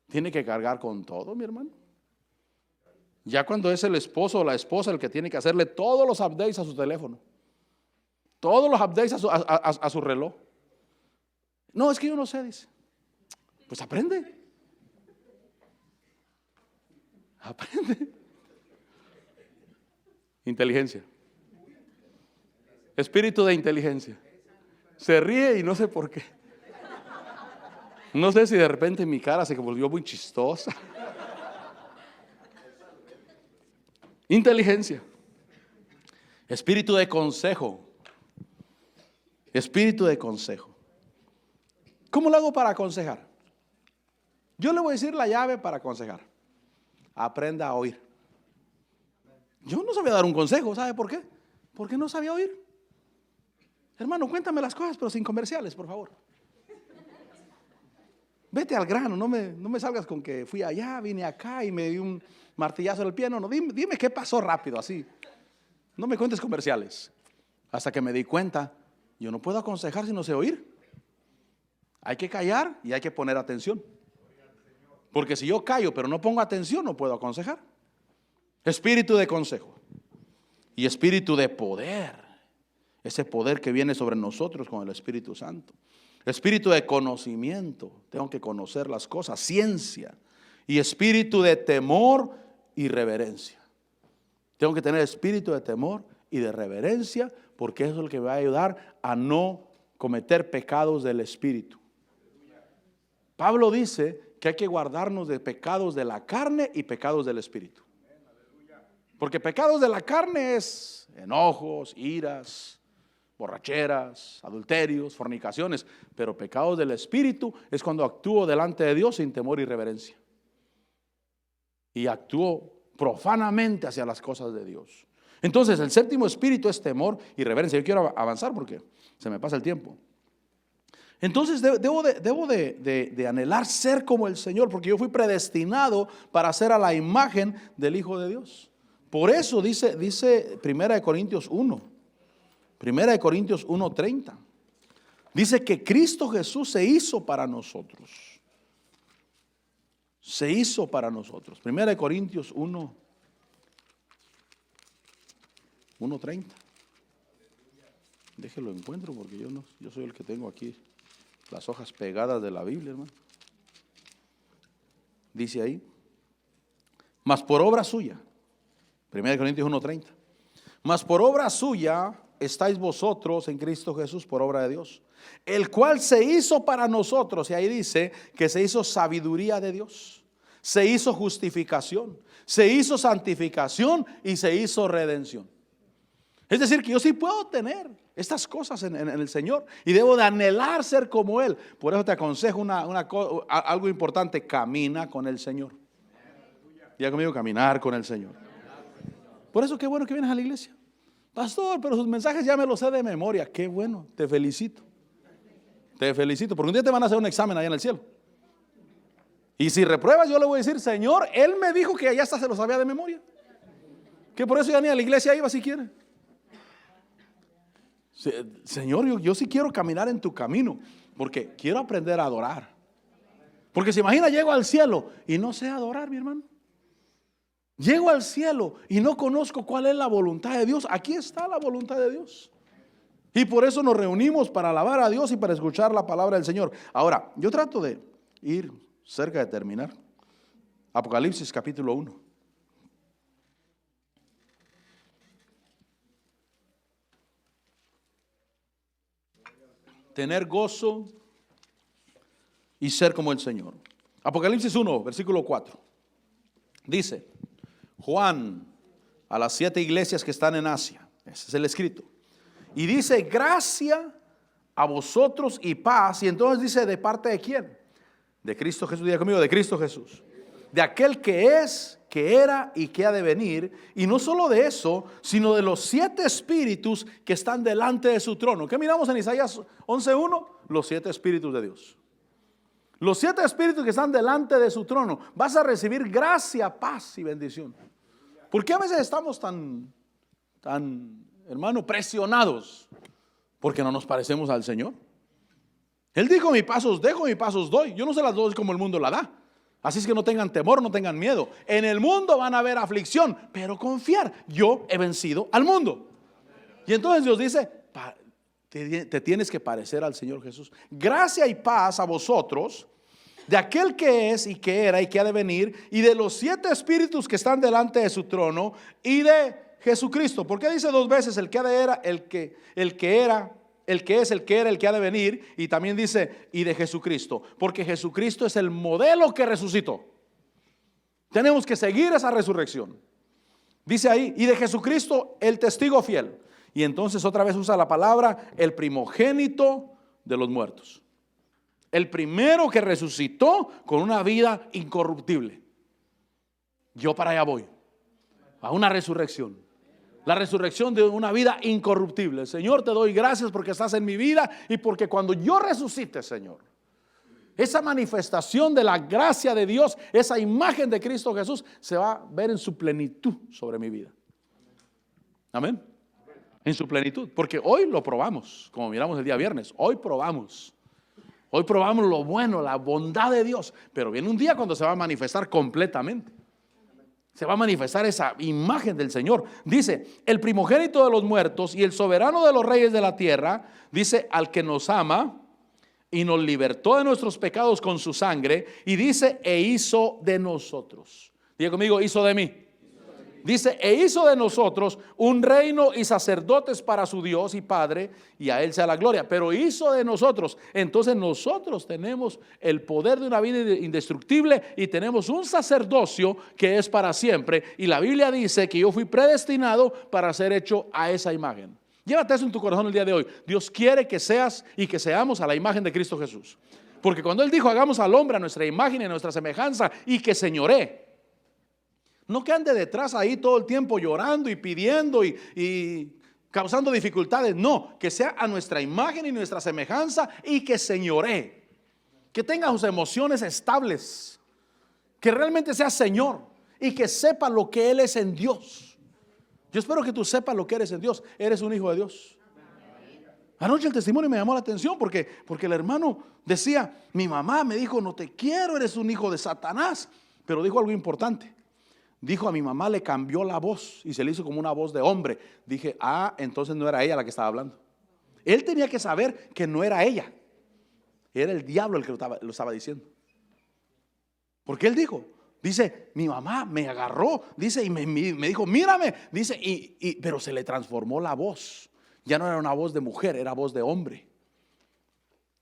tiene que cargar con todo, mi hermano. Ya cuando es el esposo o la esposa el que tiene que hacerle todos los updates a su teléfono, todos los updates a su reloj, No, es que yo no sé, dice. Pues aprende. Aprende. Inteligencia. Espíritu de inteligencia. Se ríe y no sé por qué. No sé si de repente mi cara se volvió muy chistosa. Inteligencia. Espíritu de consejo. Espíritu de consejo. ¿Cómo lo hago para aconsejar? Yo le voy a decir la llave para aconsejar. Aprenda a oír. Yo no sabía dar un consejo, ¿sabe por qué? Porque no sabía oír. Hermano, cuéntame las cosas, pero sin comerciales, por favor. Vete al grano, no me salgas con que fui allá, vine acá y me di un martillazo en el pie. No, dime qué pasó rápido, así. No me cuentes comerciales. Hasta que me di cuenta, yo no puedo aconsejar si no sé oír. Hay que callar y hay que poner atención. Porque si yo callo pero no pongo atención, no puedo aconsejar. Espíritu de consejo y espíritu de poder. Ese poder que viene sobre nosotros con el Espíritu Santo. Espíritu de conocimiento, tengo que conocer las cosas, ciencia. Y espíritu de temor y reverencia. Tengo que tener espíritu de temor y de reverencia, porque eso es lo que me va a ayudar a no cometer pecados del espíritu. Pablo dice que hay que guardarnos de pecados de la carne y pecados del espíritu. Porque pecados de la carne es enojos, iras, borracheras, adulterios, fornicaciones. Pero pecados del espíritu es cuando actúo delante de Dios sin temor y reverencia. Y actúo profanamente hacia las cosas de Dios. Entonces el séptimo espíritu es temor y reverencia. Yo quiero avanzar porque se me pasa el tiempo. Entonces debo de anhelar ser como el Señor, porque yo fui predestinado para ser a la imagen del Hijo de Dios. Por eso dice 1 Corintios 1. 1 Corintios 1:30. Dice que Cristo Jesús se hizo para nosotros. Se hizo para nosotros. 1 Corintios 1:30. Déjelo encuentro porque yo soy el que tengo aquí las hojas pegadas de la Biblia, hermano. Dice ahí, mas por obra suya. 1 Corintios 1:30. Mas por obra suya estáis vosotros en Cristo Jesús por obra de Dios, el cual se hizo para nosotros. Y ahí dice que se hizo sabiduría de Dios, se hizo justificación, se hizo santificación y se hizo redención. Es decir, que yo sí puedo tener estas cosas en el Señor y debo de anhelar ser como Él. Por eso te aconsejo algo importante: camina con el Señor. Diga conmigo, caminar con el Señor. Por eso qué bueno que vienes a la iglesia. Pastor, pero sus mensajes ya me los sé de memoria. Qué bueno, te felicito. Te felicito, porque un día te van a hacer un examen allá en el cielo. Y si repruebas, yo le voy a decir: Señor, Él me dijo que allá hasta se lo sabía de memoria. Que por eso ya ni a la iglesia iba si quiere. Señor, yo sí quiero caminar en tu camino, porque quiero aprender a adorar. Porque se imagina, llego al cielo y no sé adorar, mi hermano. Llego al cielo y no conozco cuál es la voluntad de Dios. Aquí está la voluntad de Dios. Y por eso nos reunimos para alabar a Dios y para escuchar la palabra del Señor. Ahora, yo trato de ir cerca de terminar. Apocalipsis capítulo 1. Tener gozo y ser como el Señor. Apocalipsis 1, versículo 4. Dice: Juan, a las 7 iglesias que están en Asia. Ese es el escrito. Y dice: gracia a vosotros y paz. Y entonces dice: ¿de parte de quién? De Cristo Jesús. Diga conmigo: de Cristo Jesús. De aquel que es, que era y que ha de venir. Y no solo de eso, sino de los 7 espíritus que están delante de su trono. ¿Qué miramos en Isaías 11:1? Los 7 espíritus de Dios. Los 7 espíritus que están delante de su trono. Vas a recibir gracia, paz y bendición. ¿Por qué a veces estamos tan, hermano, presionados? Porque no nos parecemos al Señor. Él dijo: mi paz os dejo, mi paz os doy. Yo no se las doy como el mundo la da. Así es que no tengan temor, no tengan miedo. En el mundo van a haber aflicción, pero confiar: yo he vencido al mundo. Y entonces Dios dice: te tienes que parecer al Señor Jesús. Gracia y paz a vosotros, de aquel que es y que era y que ha de venir, y de los 7 espíritus que están delante de su trono, y de Jesucristo. ¿Por qué dice 2 veces el que ha de era, el que era, el que es, el que era, el que ha de venir? Y también dice, y de Jesucristo, porque Jesucristo es el modelo que resucitó. Tenemos que seguir esa resurrección. Dice ahí, y de Jesucristo el testigo fiel. Y entonces otra vez usa la palabra el primogénito de los muertos. El primero que resucitó con una vida incorruptible. Yo para allá voy, a una resurrección. La resurrección de una vida incorruptible. Señor, te doy gracias porque estás en mi vida y porque cuando yo resucite, Señor, esa manifestación de la gracia de Dios, esa imagen de Cristo Jesús se va a ver en su plenitud sobre mi vida. Amén. En su plenitud, porque hoy lo probamos, como miramos el día viernes. Hoy probamos lo bueno, la bondad de Dios, pero viene un día cuando se va a manifestar completamente. Se va a manifestar esa imagen del Señor. Dice, el primogénito de los muertos y el soberano de los reyes de la tierra, dice, al que nos ama y nos libertó de nuestros pecados con su sangre, y dice, e hizo de nosotros. Diga conmigo, hizo de mí. Dice, e hizo de nosotros un reino y sacerdotes para su Dios y Padre, y a Él sea la gloria. Pero hizo de nosotros. Entonces nosotros tenemos el poder de una vida indestructible y tenemos un sacerdocio que es para siempre. Y la Biblia dice que yo fui predestinado para ser hecho a esa imagen. Llévate eso en tu corazón el día de hoy. Dios quiere que seas y que seamos a la imagen de Cristo Jesús. Porque cuando Él dijo, hagamos al hombre a nuestra imagen y a nuestra semejanza y que señoree. No que ande detrás ahí todo el tiempo llorando y pidiendo y causando dificultades. No, que sea a nuestra imagen y nuestra semejanza y que señoree. Que tenga sus emociones estables. Que realmente sea Señor y que sepa lo que Él es en Dios. Yo espero que tú sepas lo que eres en Dios. Eres un hijo de Dios. Anoche el testimonio me llamó la atención porque el hermano decía, mi mamá me dijo, no te quiero, eres un hijo de Satanás. Pero dijo algo importante. Dijo, a mi mamá le cambió la voz y se le hizo como una voz de hombre. Dije, entonces no era ella la que estaba hablando. Él tenía que saber que no era ella. Era el diablo el que lo estaba diciendo. Porque él dice, mi mamá me agarró, dice, y me dijo, mírame, dice, pero se le transformó la voz. Ya no era una voz de mujer, era voz de hombre.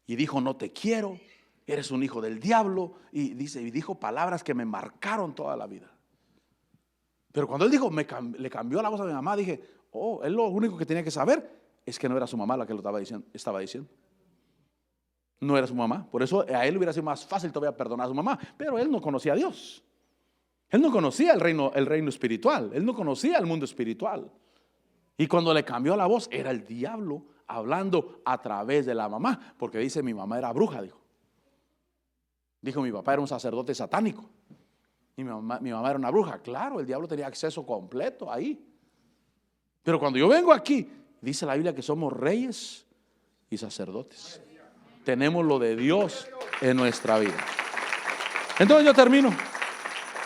Y dijo, no te quiero, eres un hijo del diablo. Y dijo palabras que me marcaron toda la vida. Pero cuando él dijo, le cambió la voz a mi mamá, dije, él lo único que tenía que saber es que no era su mamá la que lo estaba diciendo. No era su mamá. Por eso a él hubiera sido más fácil todavía perdonar a su mamá. Pero él no conocía a Dios. Él no conocía el reino espiritual. Él no conocía el mundo espiritual. Y cuando le cambió la voz, era el diablo hablando a través de la mamá. Porque dice, mi mamá era bruja, dijo, mi papá era un sacerdote satánico. Y mi mamá era una bruja. Claro, el diablo tenía acceso completo ahí. Pero cuando yo vengo aquí, dice la Biblia que somos reyes y sacerdotes. Tenemos lo de Dios en nuestra vida. Entonces yo termino.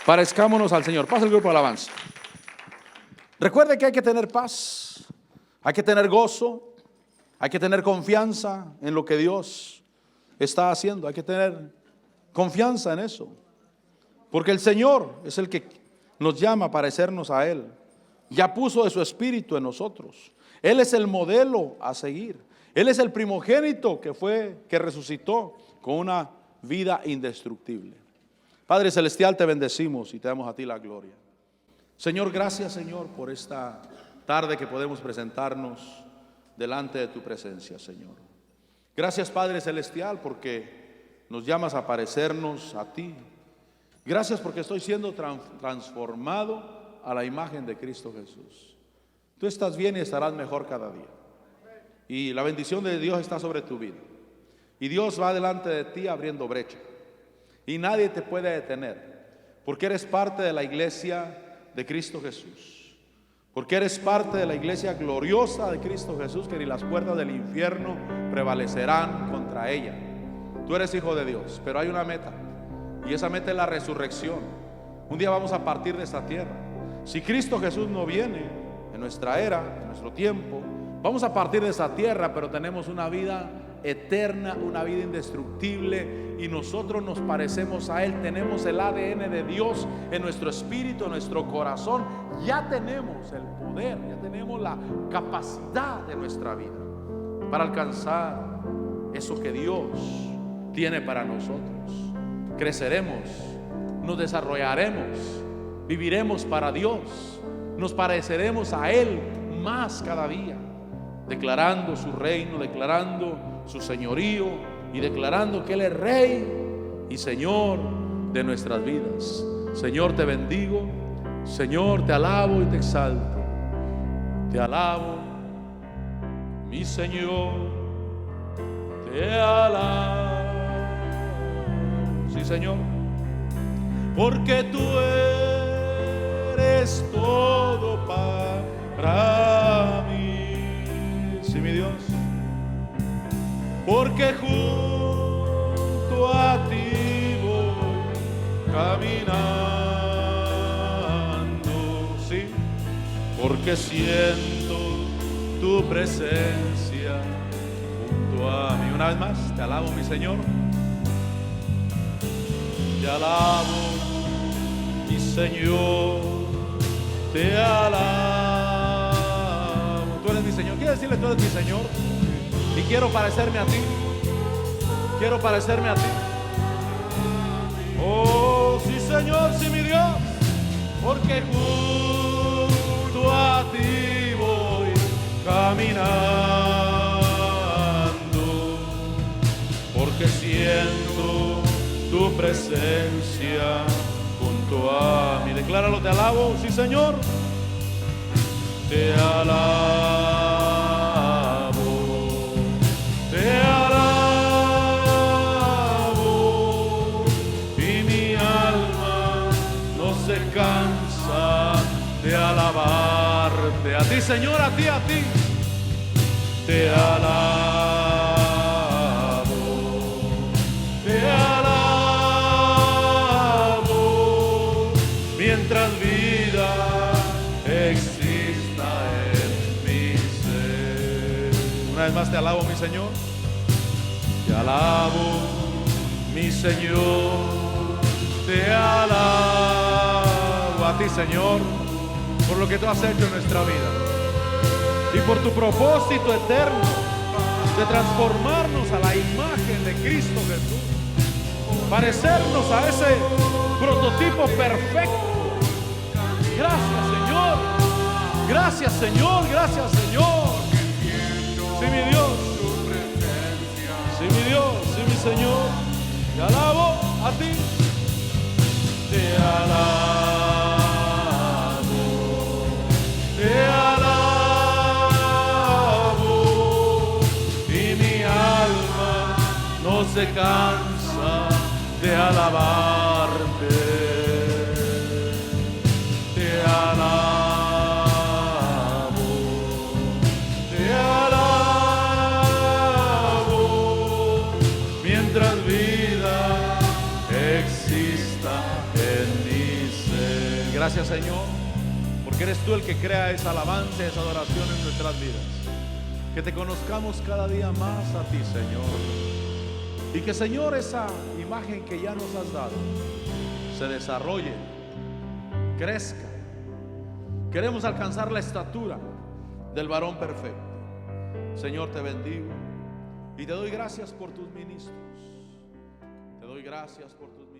Parezcámonos al Señor. Pasa el grupo de alabanza. Recuerde que hay que tener paz, hay que tener gozo, hay que tener confianza en lo que Dios está haciendo. Hay que tener confianza en eso. Porque el Señor es el que nos llama a parecernos a Él. Ya puso de su espíritu en nosotros. Él es el modelo a seguir. Él es el primogénito que resucitó con una vida indestructible. Padre Celestial, te bendecimos y te damos a ti la gloria. Señor, gracias, Señor, por esta tarde que podemos presentarnos delante de tu presencia, Señor. Gracias, Padre Celestial, porque nos llamas a parecernos a ti. Gracias porque estoy siendo transformado a la imagen de Cristo Jesús. Tú estás bien y estarás mejor cada día. Y la bendición de Dios está sobre tu vida. Y Dios va delante de ti abriendo brecha. Y nadie te puede detener. Porque eres parte de la iglesia de Cristo Jesús. Porque eres parte de la iglesia gloriosa de Cristo Jesús, que ni las puertas del infierno prevalecerán contra ella. Tú eres hijo de Dios, pero hay una meta. Y esa meta es la resurrección. Un día vamos a partir de esta tierra. Si Cristo Jesús no viene en nuestra era, en nuestro tiempo, Vamos a partir de esa tierra, pero tenemos una vida eterna, una vida indestructible, y nosotros nos parecemos a Él. Tenemos el ADN de Dios en nuestro espíritu, en nuestro corazón. Ya tenemos el poder, ya tenemos la capacidad de nuestra vida para alcanzar eso que Dios tiene para nosotros. Creceremos, nos desarrollaremos, viviremos para Dios, nos pareceremos a Él más cada día, declarando su reino, declarando su señorío y declarando que Él es Rey y Señor de nuestras vidas. Señor, te bendigo. Señor, te alabo y te exalto. Te alabo, mi Señor, te alabo. Sí, Señor, porque tú eres todo para mí. Sí, mi Dios, porque junto a ti voy caminando. Sí, porque siento tu presencia junto a mí. Una vez más, te alabo, mi Señor. Te alabo, mi Señor, te alabo. Tú eres mi Señor. Quiero decirle, tú eres mi Señor. Y quiero parecerme a ti. Quiero parecerme a ti. Oh, sí, Señor, sí, mi Dios. Porque junto a ti voy caminando. Porque siento tu presencia junto a mí. Decláralo, te alabo, sí, Señor. Te alabo, te alabo, y mi alma no se cansa de alabarte. A ti, Señor, a ti, a ti. Te alabo, te alabo, mientras vida exista en mi ser. Una vez más, te alabo, mi Señor. Te alabo, mi Señor. Te alabo a ti, Señor, por lo que tú has hecho en nuestra vida y por tu propósito eterno de transformarnos a la imagen de Cristo Jesús, parecernos a ese prototipo perfecto. Gracias, Señor. Gracias, Señor. Gracias, Señor. Sí, mi Dios. Sí, mi Dios. Sí, mi Señor. Te alabo a ti. Te alabo. Te alabo. Y mi alma no se cansa de alabarte. Te alabo, te alabo, mientras vida exista en mi ser. Gracias, Señor, porque eres tú el que crea esa alabanza, esa adoración en nuestras vidas. Que te conozcamos cada día más a ti, Señor. Y que, Señor, esa imagen que ya nos has dado se desarrolle, crezca. Queremos alcanzar la estatura del varón perfecto. Señor, te bendigo y te doy gracias por tus ministros. Te doy gracias por tus